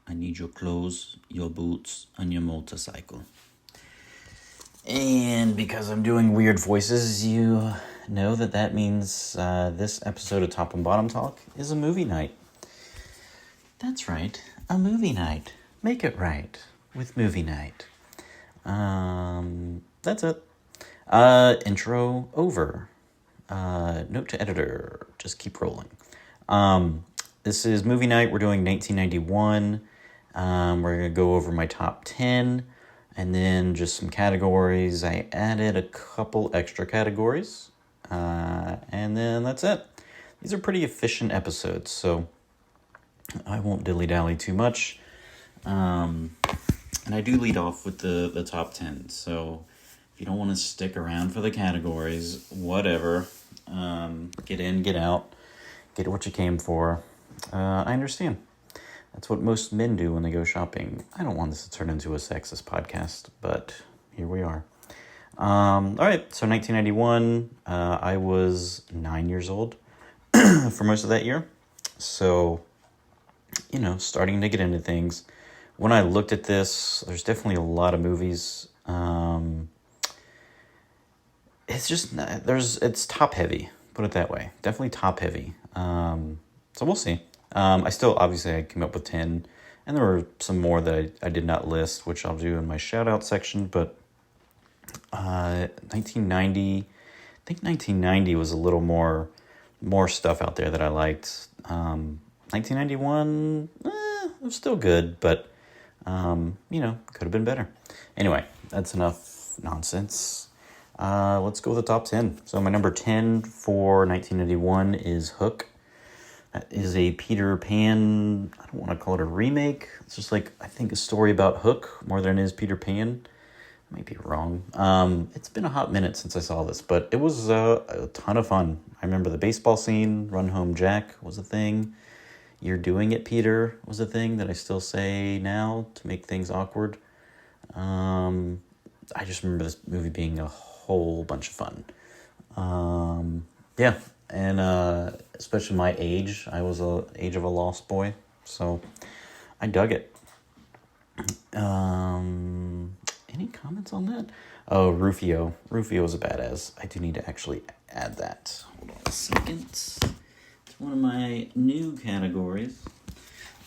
I need your clothes, your boots, and your motorcycle. And because I'm doing weird voices, you know that means this episode of Top and Bottom Talk is a movie night. That's right, a movie night. Make it right with movie night. That's it. Intro over. Note to editor, just keep rolling. This is movie night. We're doing 1991. We're going to go over my top 10 and then just some categories. I added a couple extra categories, and then that's it. These are pretty efficient episodes, so I won't dilly-dally too much. And I do lead off with the top 10, so if you don't want to stick around for the categories, whatever, get in, get out, get what you came for. I understand. That's what most men do when they go shopping. I don't want this to turn into a sexist podcast, but here we are. All right, so 1991, I was 9 years old for most of that year. So, starting to get into things. When I looked at this, there's definitely a lot of movies. It's top heavy, put it that way. Definitely top heavy. So we'll see. I came up with 10, and there were some more that I did not list, which I'll do in my shout out section, but 1990, I think 1990 was a little more stuff out there that I liked. 1991, it was still good, but, could have been better. Anyway, that's enough nonsense. Let's go with the top 10. So my number 10 for 1991 is Hook. That is a Peter Pan, I don't want to call it a remake. It's just I think a story about Hook more than it is Peter Pan. I might be wrong. It's been a hot minute since I saw this, but it was a ton of fun. I remember the baseball scene, Run Home Jack was a thing. You're Doing It, Peter was a thing that I still say now to make things awkward. I just remember this movie being a whole bunch of fun. Yeah, and especially my age, I was age of a lost boy, so I dug it. Any comments on that? Oh, Rufio. Rufio is a badass. I do need to actually add that. Hold on a second. It's one of my new categories.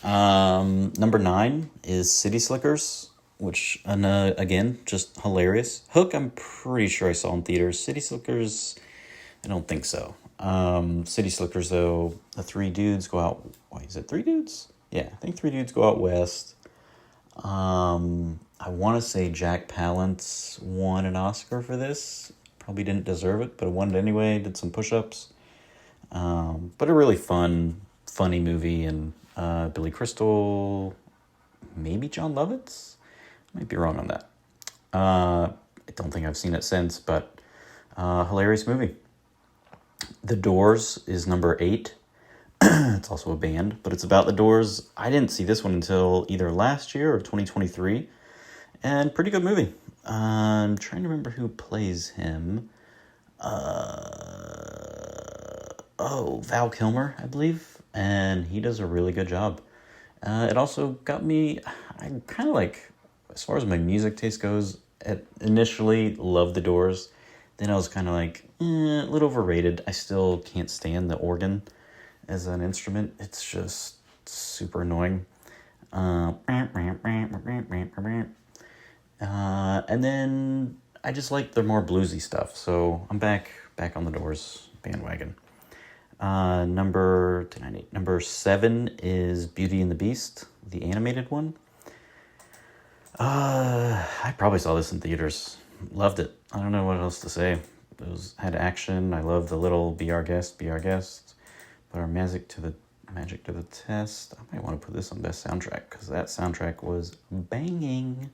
Number 9 is City Slickers, which, again, just hilarious. Hook, I'm pretty sure I saw in theaters. City Slickers, I don't think so. City Slickers, though, the 3 dudes go out... Wait, is it 3 dudes? Yeah, I think 3 dudes go out west. I want to say Jack Palance won an Oscar for this. Probably didn't deserve it, but I won it anyway. Did some push-ups. But a really funny movie. And Billy Crystal, maybe John Lovitz? Might be wrong on that. I don't think I've seen it since, but hilarious movie. The Doors is number 8. It's also a band, but it's about the Doors. I didn't see this one until either last year or 2023, and pretty good movie. I'm trying to remember who plays him. Val Kilmer, I believe, and he does a really good job. It also got me, I kind of as far as my music taste goes, initially loved the Doors. Then I was kind of a little overrated. I still can't stand the organ as an instrument. It's just super annoying. And then I just like the more bluesy stuff. So I'm back on the Doors bandwagon. Number 7 is Beauty and the Beast, the animated one. I probably saw this in theaters. Loved it. I don't know what else to say. It had action. I love the little be our guest. Put our magic to the test. I might want to put this on best soundtrack because that soundtrack was banging.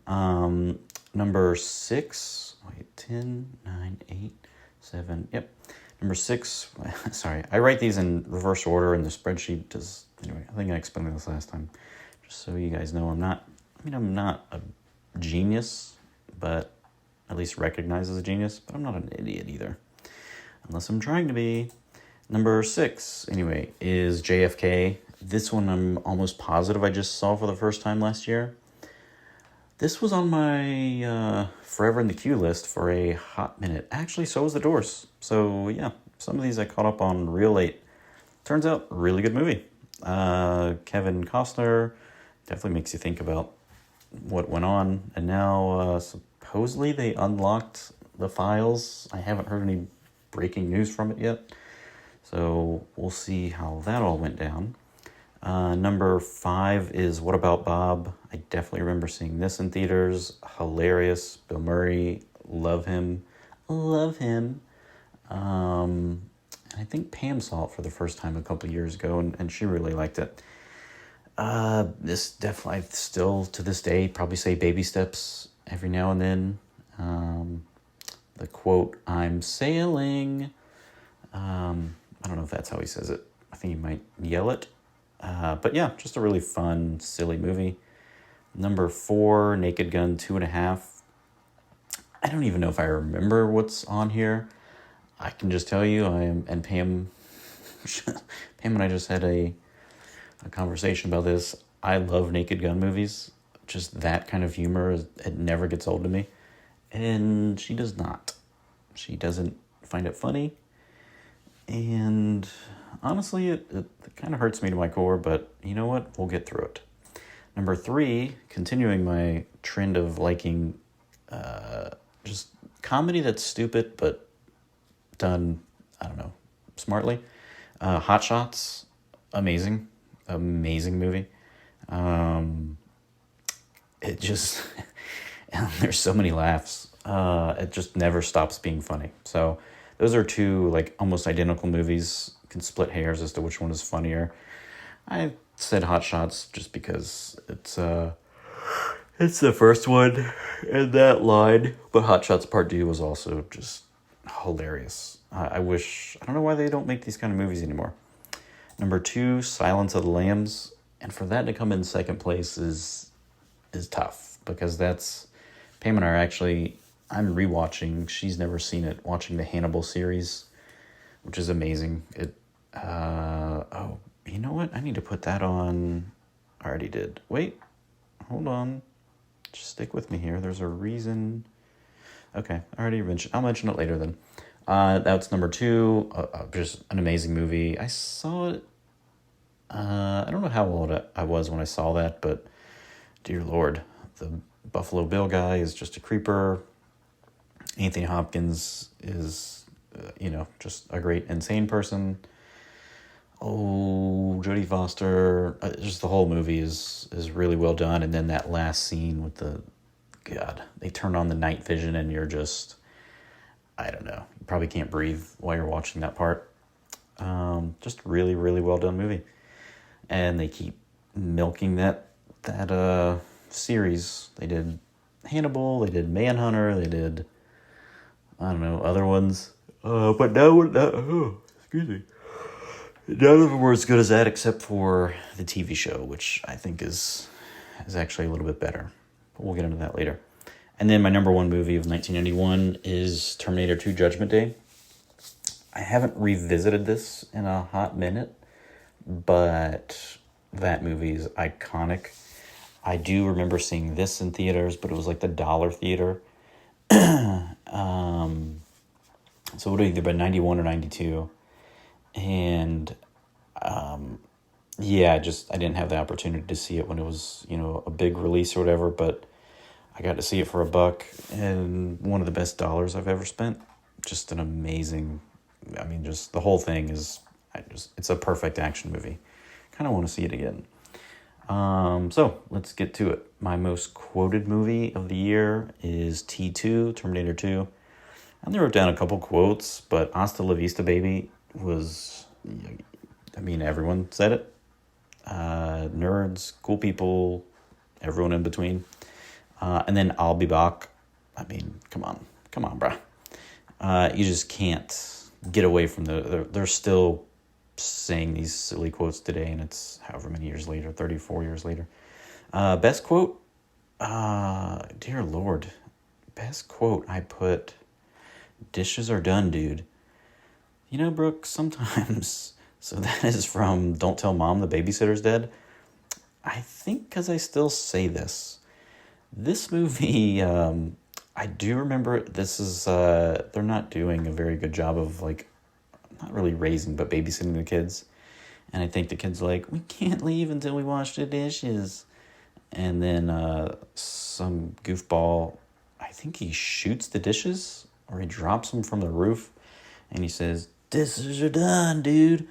Number 6. 10, 9, 8, 7. Yep. Number 6. Sorry, I write these in reverse order in the spreadsheet. Anyway, I think I explained this last time. Just so you guys know, I'm not a genius, but at least recognized as a genius. But I'm not an idiot either, unless I'm trying to be. Number 6, anyway, is JFK. This one I'm almost positive I just saw for the first time last year. This was on my forever in the queue list for a hot minute. Actually, so was The Doors. So yeah, some of these I caught up on real late. Turns out, really good movie. Kevin Costner definitely makes you think about what went on. And now supposedly they unlocked the files. I haven't heard any breaking news from it yet. So we'll see how that all went down. Number 5 is What About Bob? I definitely remember seeing this in theaters. Hilarious. Bill Murray. Love him. Love him. I think Pam saw it for the first time a couple years ago, and she really liked it. This definitely, I still to this day probably say baby steps every now and then. The quote, "I'm sailing." I don't know if that's how he says it. I think he might yell it. But yeah, just a really fun, silly movie. Number 4, Naked Gun 2.5. I don't even know if I remember what's on here. I can just tell you, and Pam and I just had a conversation about this. I love Naked Gun movies. Just that kind of humor, it never gets old to me. And she does not. She doesn't find it funny. And honestly, it kind of hurts me to my core, but you know what? We'll get through it. Number 3, continuing my trend of liking just comedy that's stupid, but done, I don't know, smartly. Hot Shots, amazing movie. It just, there's so many laughs. It just never stops being funny. So those are 2 like almost identical movies. You can split hairs as to which one is funnier. I said Hot Shots just because it's the first one in that line. But Hot Shots Part 2 was also just hilarious. I don't know why they don't make these kind of movies anymore. Number 2, Silence of the Lambs. And for that to come in second place is tough. Because that's, Pam and I are actually, I'm rewatching, she's never seen it, watching the Hannibal series, which is amazing. You know what? I need to put that on. I already did. Wait, hold on. Just stick with me here. There's a reason. Okay, I already mentioned. I'll mention it later then. That's number 2. Just an amazing movie. I saw it. I don't know how old I was when I saw that, but dear Lord, the Buffalo Bill guy is just a creeper. Anthony Hopkins is, just a great insane person. Oh, Jodie Foster, just the whole movie is really well done. And then that last scene with they turn on the night vision and you're just, I don't know, you probably can't breathe while you're watching that part. Just really, really well done movie. And they keep milking that series. They did Hannibal, they did Manhunter, they did, I don't know, other ones. But excuse me. None of them were as good as that except for the TV show, which I think is actually a little bit better. But we'll get into that later. And then my number 1 movie of 1991 is Terminator 2 Judgment Day. I haven't revisited this in a hot minute, but that movie is iconic. I do remember seeing this in theaters, but it was like the dollar theater. So it would have either been 91 or 92. And, I didn't have the opportunity to see it when it was, a big release or whatever, but I got to see it for $1 and one of the best dollars I've ever spent. Just an amazing, just the whole thing is, it's a perfect action movie. Kind of want to see it again. So let's get to it. My most quoted movie of the year is T2, Terminator 2. I only wrote down a couple quotes, but Hasta La Vista Baby was, everyone said it. Nerds, cool people, everyone in between. And then I'll Be Back. Come on, bruh. You just can't get away from they're still saying these silly quotes today, and it's however many years later, 34 years later. Best quote? Dear Lord. Best quote, I put, "Dishes are done, dude." Brooke, sometimes So that is from Don't Tell Mom the Babysitter's Dead. I think because I still say this. This movie, I do remember this is, they're not doing a very good job of, like, not really raising, but babysitting the kids. And I think the kid's like, we can't leave until we wash the dishes. And then some goofball, I think he shoots the dishes or he drops them from the roof. And he says, dishes are done, dude.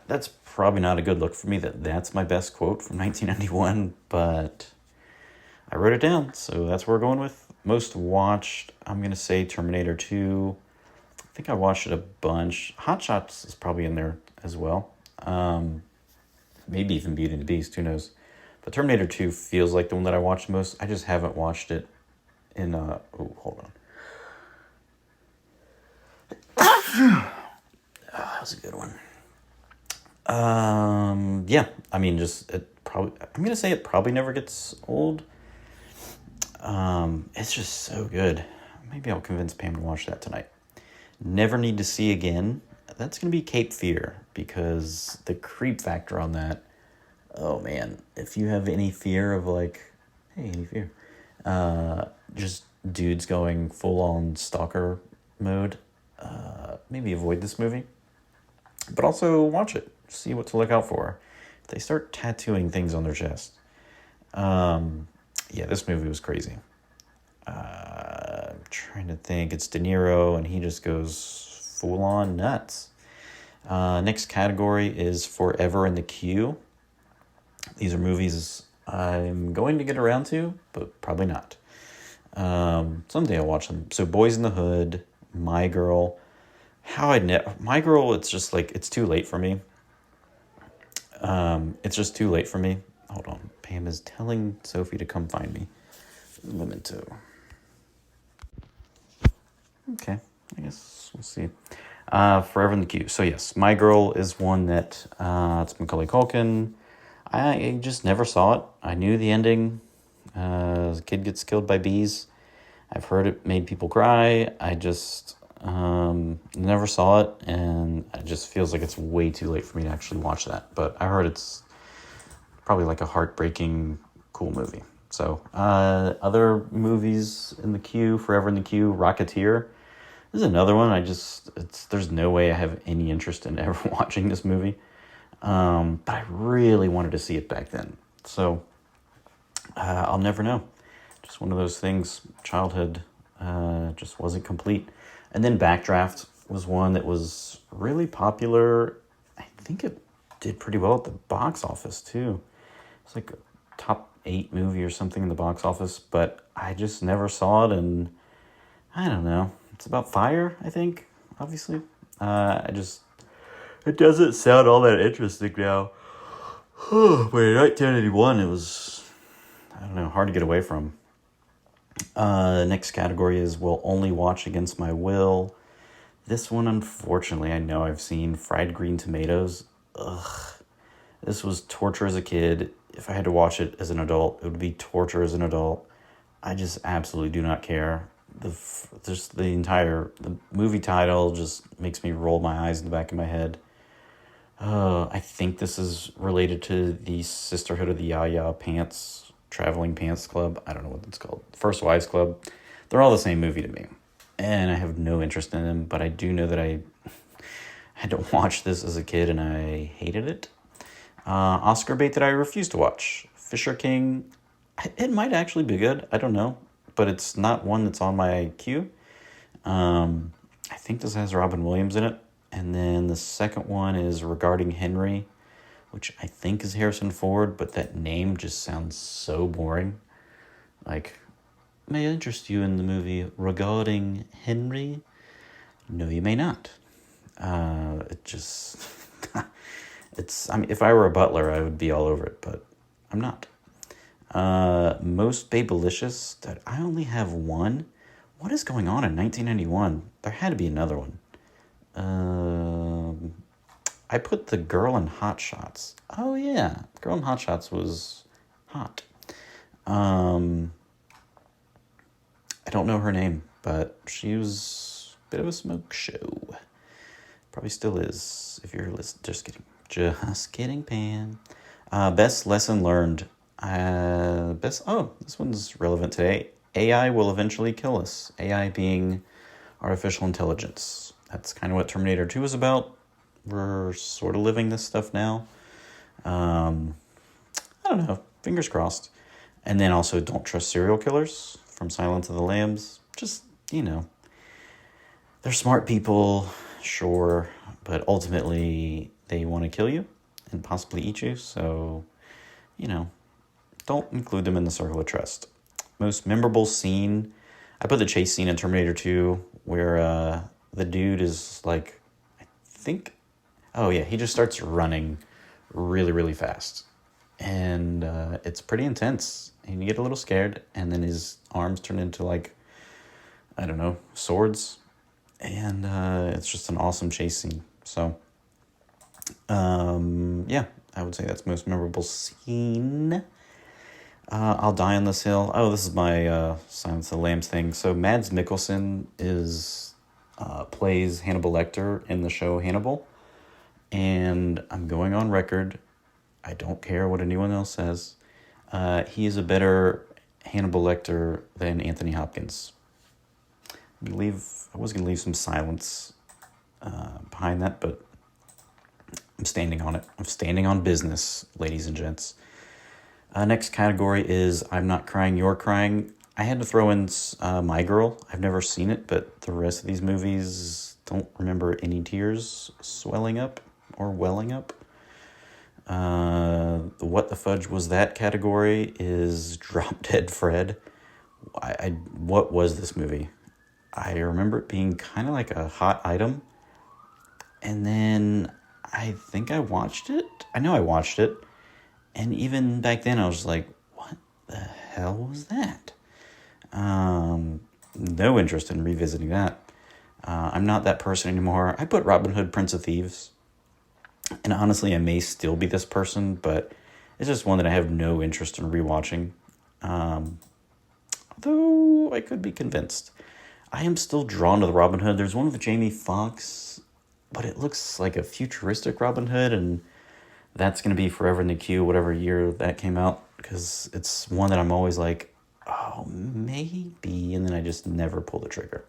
That's probably not a good look for me. That's my best quote from 1991, but I wrote it down, so that's what we're going with. Most watched, I'm going to say Terminator 2. I think I watched it a bunch. Hot Shots is probably in there as well. Maybe even Beauty and the Beast, who knows. But Terminator 2 feels like the one that I watched most. I just haven't watched it in, hold on. That was a good one. Yeah, I mean, I'm going to say it probably never gets old. It's just so good. Maybe I'll convince Pam to watch that tonight. Never Need to See Again. That's going to be Cape Fear, because the creep factor on that, oh man, if you have any fear of any fear, just dudes going full on stalker mode, maybe avoid this movie, but also watch it, see what to look out for. If they start tattooing things on their chest. Yeah, this movie was crazy. I'm trying to think. It's De Niro, and he just goes full-on nuts. Next category is Forever in the Queue. These are movies I'm going to get around to, but probably not. Someday I'll watch them. So Boys in the Hood, My Girl. My Girl, it's just like, it's too late for me. It's just too late for me. Hold on. Pam is telling Sophie to come find me. Memento. Okay, I guess we'll see. Forever in the Queue. So yes, My Girl is one that, it's Macaulay Culkin. I just never saw it. I knew the ending. The kid gets killed by bees. I've heard it made people cry. I just never saw it, and it just feels like it's way too late for me to actually watch that. But I heard it's probably like a heartbreaking, cool movie. So, other movies in the queue, Forever in the Queue, Rocketeer. This is another one. There's no way I have any interest in ever watching this movie. But I really wanted to see it back then. So, I'll never know. Just one of those things, childhood, just wasn't complete. And then Backdraft was one that was really popular. I think it did pretty well at the box office, too. It's like a top 8 movie or something in the box office, but I just never saw it, and I don't know. It's about fire, I think, obviously. It doesn't sound all that interesting now. But in 1981, it was, I don't know, hard to get away from. Next category is Will Only Watch Against My Will. This one, unfortunately, I know I've seen. Fried Green Tomatoes. Ugh. This was torture as a kid. If I had to watch it as an adult, it would be torture as an adult. I just absolutely do not care. The movie title just makes me roll my eyes in the back of my head. I think this is related to the Sisterhood of the Ya-Ya Pants, Traveling Pants Club. I don't know what it's called. First Wives Club. They're all the same movie to me. And I have no interest in them, but I do know that I had to watch this as a kid and I hated it. Oscar bait that I refuse to watch. Fisher King. It might actually be good. I don't know. But it's not one that's on my queue. I think this has Robin Williams in it. And then the second one is Regarding Henry, which I think is Harrison Ford, but that name just sounds so boring. Like, may I interest you in the movie Regarding Henry? No, you may not. If I were a butler, I would be all over it, but I'm not. Most Babylicious, that I only have one. What is going on in 1991? There had to be another one. I put The Girl in Hot Shots. Oh yeah, Girl in Hot Shots was hot. I don't know her name, but she was a bit of a smoke show. Probably still is, if you're listening. Just kidding. Just kidding, Pam. Best lesson learned. This one's relevant today. AI will eventually kill us. AI being artificial intelligence. That's kind of what Terminator 2 is about. We're sort of living this stuff now. I don't know. Fingers crossed. And then also, don't trust serial killers from Silence of the Lambs. Just, they're smart people, sure, but ultimately they want to kill you and possibly eat you. So, don't include them in the circle of trust. Most memorable scene, I put the chase scene in Terminator 2 where the dude is like, he just starts running really, really fast. And it's pretty intense. And you get a little scared, and then his arms turn into swords. And it's just an awesome chase scene. So, I would say that's most memorable scene. I'll Die on this hill. Oh, this is my Silence of the Lambs thing. So Mads Mikkelsen plays Hannibal Lecter in the show Hannibal. And I'm going on record. I don't care what anyone else says. He is a better Hannibal Lecter than Anthony Hopkins. I was going to leave some silence behind that, but I'm standing on it. I'm standing on business, ladies and gents. Next category is I'm Not Crying, You're Crying. I had to throw in My Girl. I've never seen it, but the rest of these movies don't remember any tears swelling up or welling up. The What the Fudge Was That category is Drop Dead Fred. What was this movie? I remember it being kind of like a hot item. And then I think I watched it. I know I watched it. And even back then I was like, what the hell was that? No interest in revisiting that. I'm not that person anymore. I put Robin Hood, Prince of Thieves. And honestly, I may still be this person, but it's just one that I have no interest in rewatching. Though I could be convinced. I am still drawn to the Robin Hood. There's one with Jamie Foxx, but it looks like a futuristic Robin Hood, and that's going to be forever in the queue, whatever year that came out, because it's one that I'm always like, oh, maybe, and then I just never pull the trigger.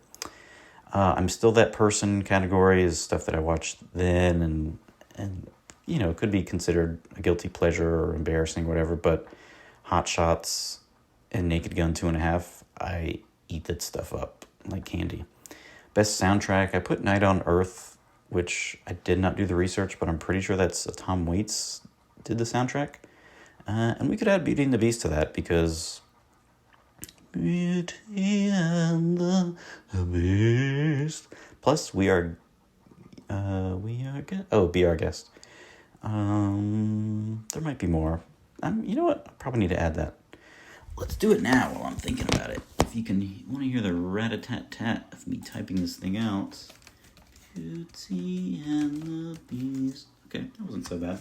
I'm still that person category is stuff that I watched then, and it could be considered a guilty pleasure or embarrassing, whatever, but Hot Shots and Naked Gun 2.5, I eat that stuff up like candy. Best soundtrack, I put Night on Earth, which I did not do the research, but I'm pretty sure that's Tom Waits did the soundtrack. And we could add Beauty and the Beast to that, because Beauty and the Beast. Plus, be our guest. There might be more. You know what? I probably need to add that. Let's do it now while I'm thinking about it. If you want to hear the rat-a-tat-tat of me typing this thing out. Beauty and the Beast. Okay, that wasn't so bad.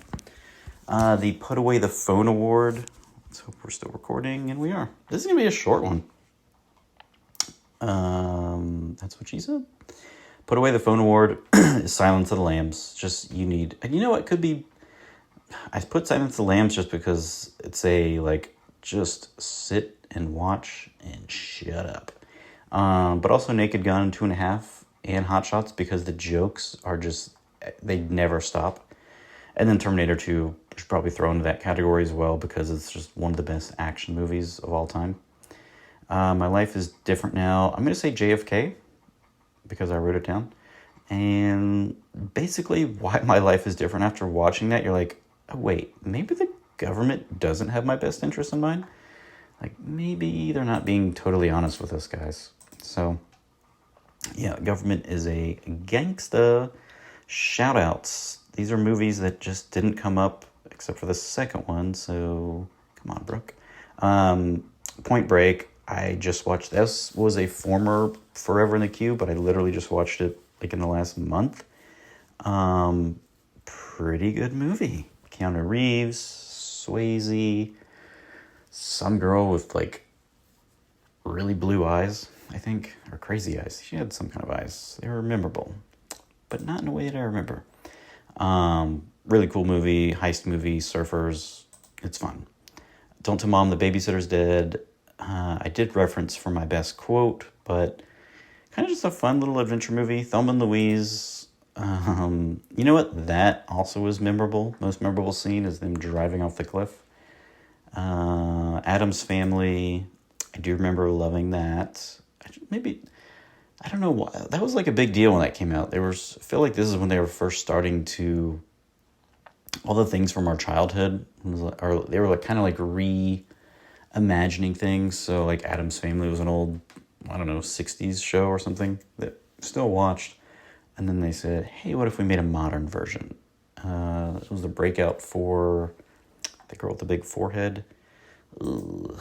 The Put Away the Phone Award. Let's hope we're still recording, and we are. This is going to be a short one. That's what she said. Put Away the Phone Award is Silence of the Lambs. And you know what could be... I put Silence of the Lambs just because it's just sit and watch and shut up. But also Naked Gun 2.5 and Hot Shots, because the jokes are they never stop. And then Terminator 2 should probably throw into that category as well, because it's just one of the best action movies of all time. My life is different now. I'm going to say JFK, because I wrote it down. And basically why my life is different after watching that, you're like, oh, wait, maybe the government doesn't have my best interest in mind? Maybe they're not being totally honest with us, guys. So, yeah, government is a gangsta. Shout-outs. These are movies that just didn't come up, except for the second one, so come on, Brook. Point Break, I just watched. This was a former Forever in the Queue, but I literally just watched it in the last month. Pretty good movie. Keanu Reeves, Swayze, some girl with really blue eyes, I think, or crazy eyes. She had some kind of eyes. They were memorable. but not in a way that I remember. Really cool movie, heist movie, surfers. It's fun. Don't Tell Mom the Babysitter's Dead. I did reference for my best quote, but kind of just a fun little adventure movie. Thelma and Louise. You know what? That also was memorable. Most memorable scene is them driving off the cliff. Addams Family. I do remember loving that. I don't know why. That was like a big deal when that came out. I feel like this is when they were first starting to, all the things from our childhood, they were like kind of like reimagining things. So like Addams Family was an old, I don't know, 60s show or something that still watched. And then they said, hey, what if we made a modern version? It was the breakout for the girl with the big forehead. Ugh.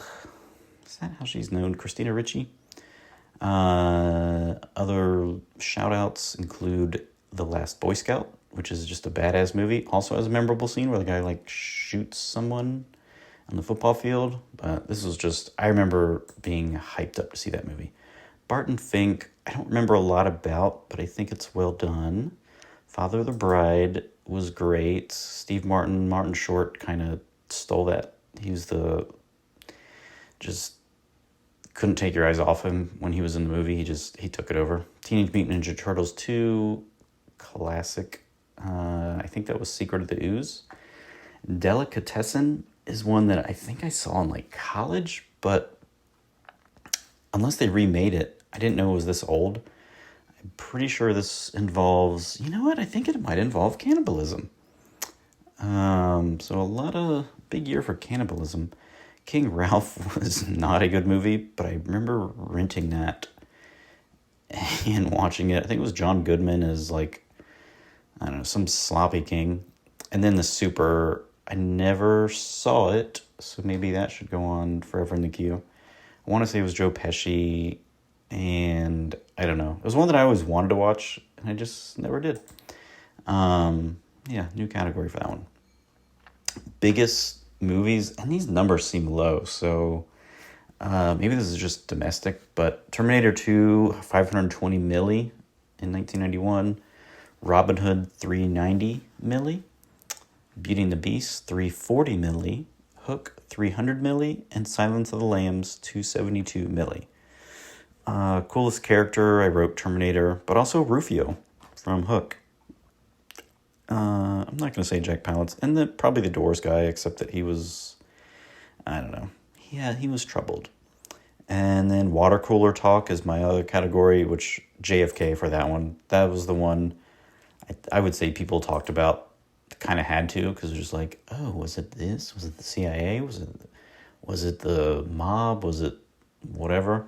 Is that how she's known? Christina Ricci? Other shout-outs include The Last Boy Scout, which is just a badass movie. Also has a memorable scene where the guy like shoots someone on the football field. But this was just, I remember being hyped up to see that movie. Barton Fink, I don't remember a lot about, but I think it's well done. Father of the Bride was great. Steve Martin Short kind of stole that. He was just couldn't take your eyes off him when he was in the movie. He took it over. Teenage Mutant Ninja Turtles 2, classic. I think that was Secret of the Ooze. Delicatessen is one that I think I saw in like college, but unless they remade it, I didn't know it was this old. I'm pretty sure this involves, you know what? I think it might involve cannibalism. So a lot of big year for cannibalism. King Ralph was not a good movie, but I remember renting that and watching it. I think it was John Goodman as like, I don't know, some sloppy king. And then The Super, I never saw it, so maybe that should go on forever in the queue. I want to say it was Joe Pesci, and I don't know. It was one that I always wanted to watch, and I just never did. Yeah, new category for that one. Biggest movies, and these numbers seem low, so maybe this is just domestic, but Terminator 2, 520 milli in 1991, Robin Hood, 390 milli, Beauty and the Beast, 340 milli, Hook, 300 milli, and Silence of the Lambs, 272 milli. Coolest character, I wrote Terminator, but also Rufio from Hook. I'm not going to say Jack Palance, and probably the Doors guy, except that he was, I don't know. Yeah, he was troubled. And then Water Cooler Talk is my other category, which JFK for that one. That was the one I would say people talked about, kind of had to, because it was just like, oh, was it this? Was it the CIA? Was it the mob? Was it whatever?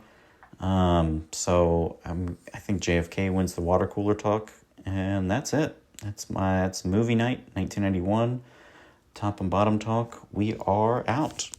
So I think JFK wins the Water Cooler Talk, and that's it. That's movie night, 1991. Top and bottom talk. We are out.